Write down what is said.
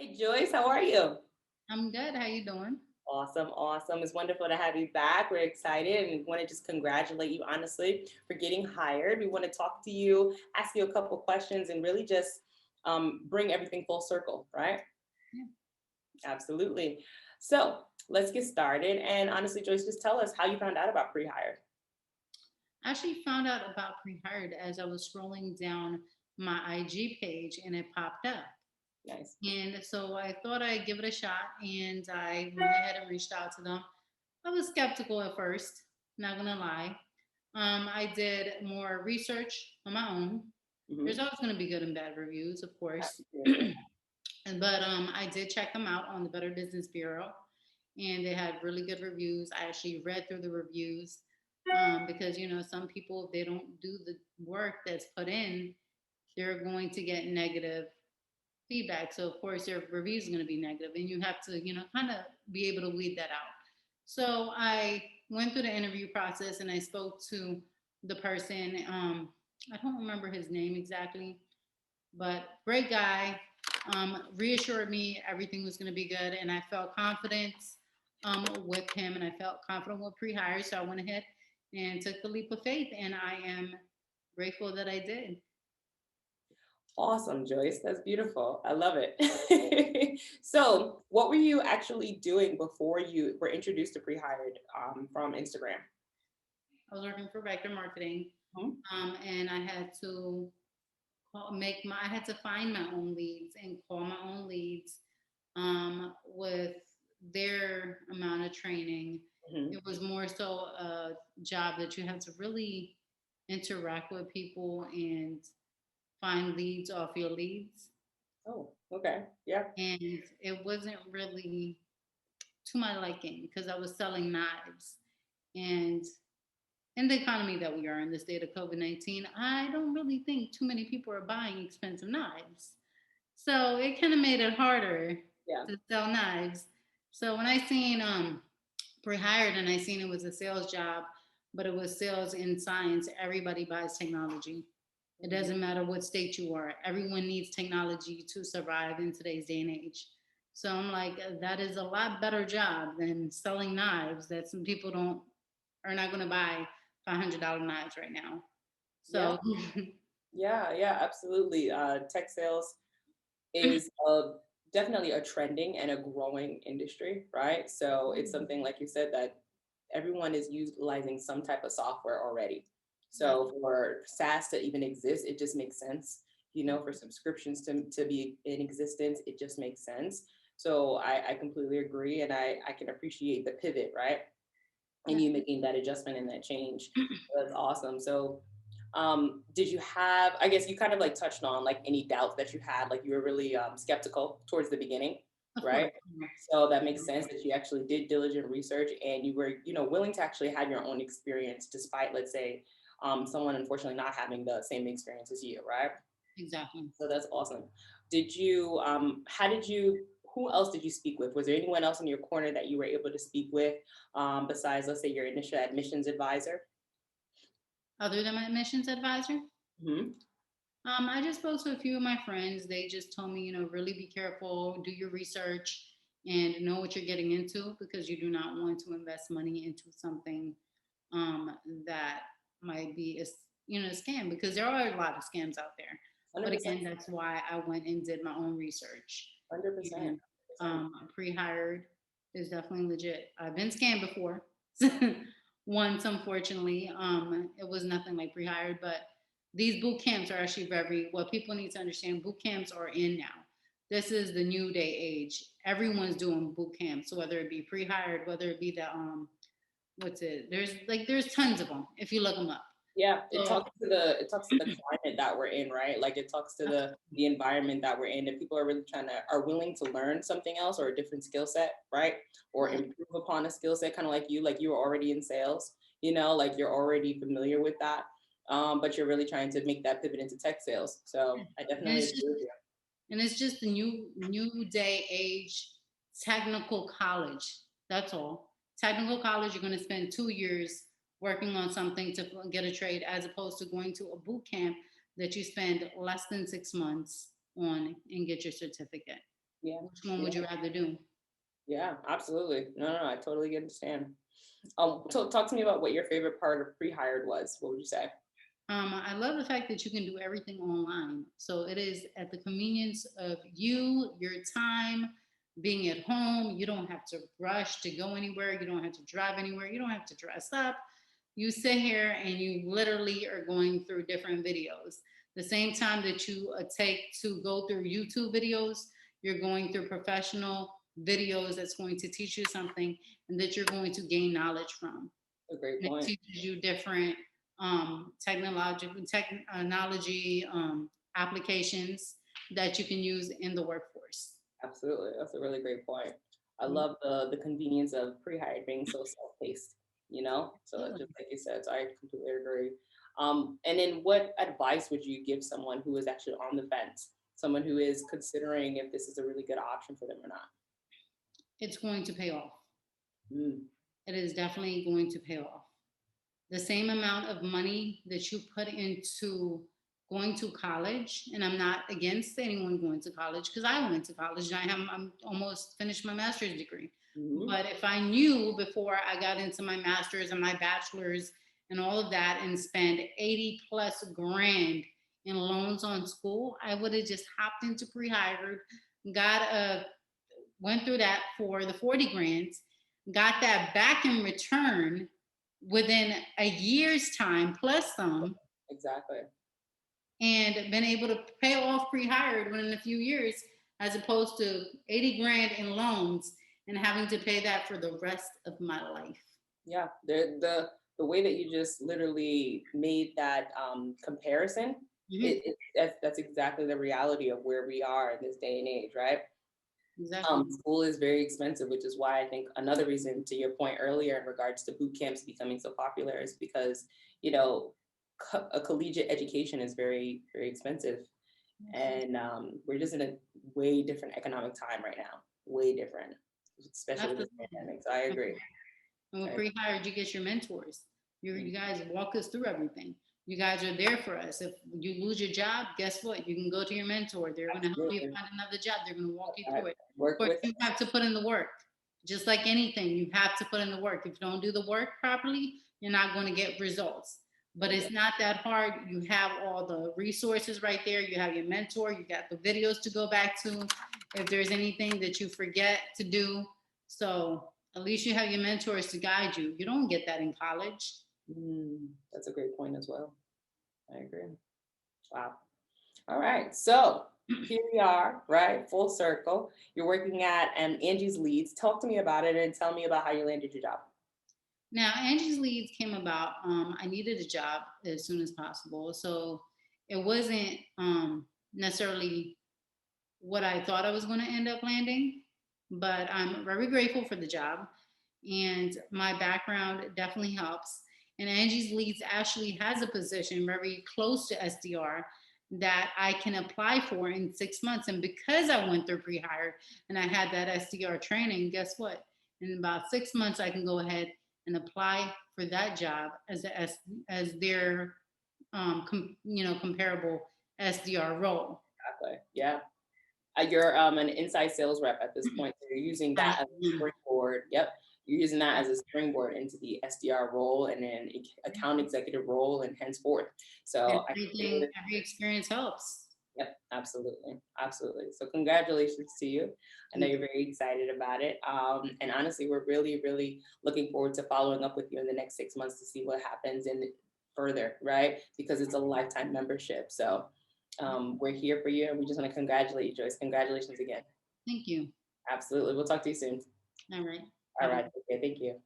Hey Joyce, how are you? I'm good. How you doing? Awesome, awesome. It's wonderful to have you back. We're excited and want to just congratulate you honestly for getting hired. We want to talk to you, ask you a couple questions, and really just bring everything full circle, right? Yeah. Absolutely. So let's get started. And honestly, Joyce, just tell us how you found out about pre-hired. I actually found out about Prehired as I was scrolling down my IG page and it popped up. Nice. And so I thought I'd give it a shot and I went ahead and reached out to them. I was skeptical at first, not gonna lie. I did more research on my own. There's Hmm. always gonna be good and bad reviews, of course. Absolutely. But I did check them out on the Better Business Bureau, and they had really good reviews. I actually read through the reviews because some people, if they don't do the work that's put in, they're going to get negative feedback. So of course your reviews are going to be negative, and you have to kind of be able to weed that out. So I went through the interview process and I spoke to the person. I don't remember his name exactly, but great guy. Reassured me everything was going to be good, and I felt confident with him, and I felt confident with pre-hire. So I went ahead and took the leap of faith, and I am grateful that I did. Awesome, Joyce. That's beautiful. I love it. So, what were you actually doing before you were introduced to pre-hired from Instagram? I was working for vector marketing, Mhm. and I had to I had to find my own leads and call my own leads with their amount of training. Mhm. It was more so a job that you had to really interact with people and find leads off your leads. Oh, okay. Yeah. And it wasn't really to my liking because I was selling knives. And in the economy that we are in, the state of COVID-19, I don't really think too many people are buying expensive knives. So it kind of made it harder Yeah. to sell knives. So when I seen pre-hired and I seen it was a sales job, but it was sales in science, everybody buys technology. It Mhm. doesn't matter what state you are. Everyone needs technology to survive in today's day and age. So I'm like, that is a lot better job than selling knives that some people don't are not going to buy $500 knives right now. Yeah. So Yeah. Yeah. Absolutely. Tech sales is definitely a trending and a growing industry, right? So it's something like you said that everyone is utilizing some type of software already. So for SaaS to even exist, it just makes sense. For subscriptions to be in existence, it just makes sense. So I completely agree, and I can appreciate the pivot, right? And yeah. you making that adjustment and that change. That's awesome. So did you have, I guess you kind of like touched on like any doubts that you had, like you were really skeptical towards the beginning, Of course. right? So that makes sense that you actually did diligent research and you were, willing to actually have your own experience despite, let's say, someone unfortunately not having the same experience as you, right? Exactly. So that's awesome. How did you, who else did you speak with? Was there anyone else in your corner that you were able to speak with besides, let's say, your initial admissions advisor? Other than my admissions advisor, Hmm. I just spoke to a few of my friends. They just told me, really be careful, do your research, and know what you're getting into because you do not want to invest money into something that might be a scam because there are a lot of scams out there. But 100%. again, that's why I went and did my own research. 100%. And 100%. pre-hired is definitely legit. I've been scammed before. Once, unfortunately, it was nothing like pre-hired, but these boot camps are actually very what people need to understand. Boot camps are in now. This is the new day age. Everyone's doing boot camps, whether it be pre-hired, whether it be the what's it? There's tons of them if you look them up. Yeah, So it talks to the climate that we're in, right? Like it talks to the environment that we're in. And people are really are willing to learn something else or a different skill set, right? Or right, improve upon a skill set, kind of like you were already in sales, like you're already familiar with that. But you're really trying to make that pivot into tech sales. So I and definitely it's agree just with you. and it's just the new day age technical college. That's all. Technical college, you're going to spend 2 years working on something to get a trade, as opposed to going to a boot camp that you spend less than 6 months on and get your certificate. Yeah. Which one would Yeah. you rather do? Yeah. Absolutely. No, no, no, I totally understand. Talk to me about what your favorite part of pre-hired was. What would you say? I love the fact that you can do everything online. So it is at the convenience of you, your time, being at home. You don't have to rush to go anywhere. You don't have to drive anywhere. You don't have to dress up. You sit here and you literally are going through different videos. The same time that you take to go through YouTube videos, you're going through professional videos that's going to teach you something and that you're going to gain knowledge from. A great And it point. teaches you different technology applications that you can use in the workforce. Absolutely. That's a really great point. I Mhm. love the convenience of pre-hired being so self-paced, you know? So Yeah. just like you said, so I completely agree. And then what advice would you give someone who is actually on the fence? Someone who is considering if this is a really good option for them or not? It's going to pay off. Mm, It is definitely going to pay off. The same amount of money that you put into going to college, and I'm not against anyone going to college because I went to college and I'm almost finished my master's degree. mhm. But if I knew before I got into my master's and my bachelor's and all of that and spend 80 plus grand in loans on school, I would have just hopped into pre-hired, got a went through that for the 40 grand, got that back in return within a year's time plus some, Exactly. and been able to pay off pre-hired within a few years as opposed to 80 grand in loans and having to pay that for the rest of my life. Yeah. The way that you just literally made that comparison, Mhm. that's exactly the reality of where we are in this day and age, right? Exactly. School is very expensive, which is why I think another reason to your point earlier in regards to boot camps becoming so popular is because, you know, a collegiate education is very, very expensive. And we're just in a way different economic time right now, way different, especially with this Absolutely. pandemic. So I agree. And with I, pre-hired, you get your mentors. You mm, guys walk us through everything. You guys are there for us. If you lose your job, guess what? You can go to your mentor. They're going to help you absolutely. find another job. They're going to walk you I through it. work But with you have to put in the work. Just like anything, you have to put in the work. If you don't do the work properly, you're not going to get results. But it. it's not that hard. You have all the resources right there. You have your mentor. You got the videos to go back to if there's anything that you forget to do. So at least you have your mentors to guide you. You don't get that in college. That's a great point as well. I agree. Wow. All right. So here we are, right? Full circle. You're working at Angie's Leads. Talk to me about it and tell me about how you landed your job. Now, Angie's Leads came about. I needed a job as soon as possible. So it wasn't necessarily what I thought I was going to end up landing, but I'm very grateful for the job. And my background definitely helps. And Angie's Leads actually has a position very close to SDR that I can apply for in 6 months. And because I went through pre-hire and I had that SDR training, guess what? In about 6 months, I can go ahead and apply for that job as their comparable SDR role. Exactly. Yeah. You're an inside sales rep at this point. So you're using I that as a springboard. Yep. You're using that as a springboard into the SDR role and then account executive role and henceforth. So I everything, every experience helps. yep, absolutely. Absolutely. So congratulations to you. I know you're very excited about it. And honestly, we're really, really looking forward to following up with you in the next 6 months to see what happens and further, right? Because it's a lifetime membership. So we're here for you and we just want to congratulate you, Joyce. Congratulations again. Thank you. Absolutely. We'll talk to you soon. All right. All Have a right. Okay. Thank you.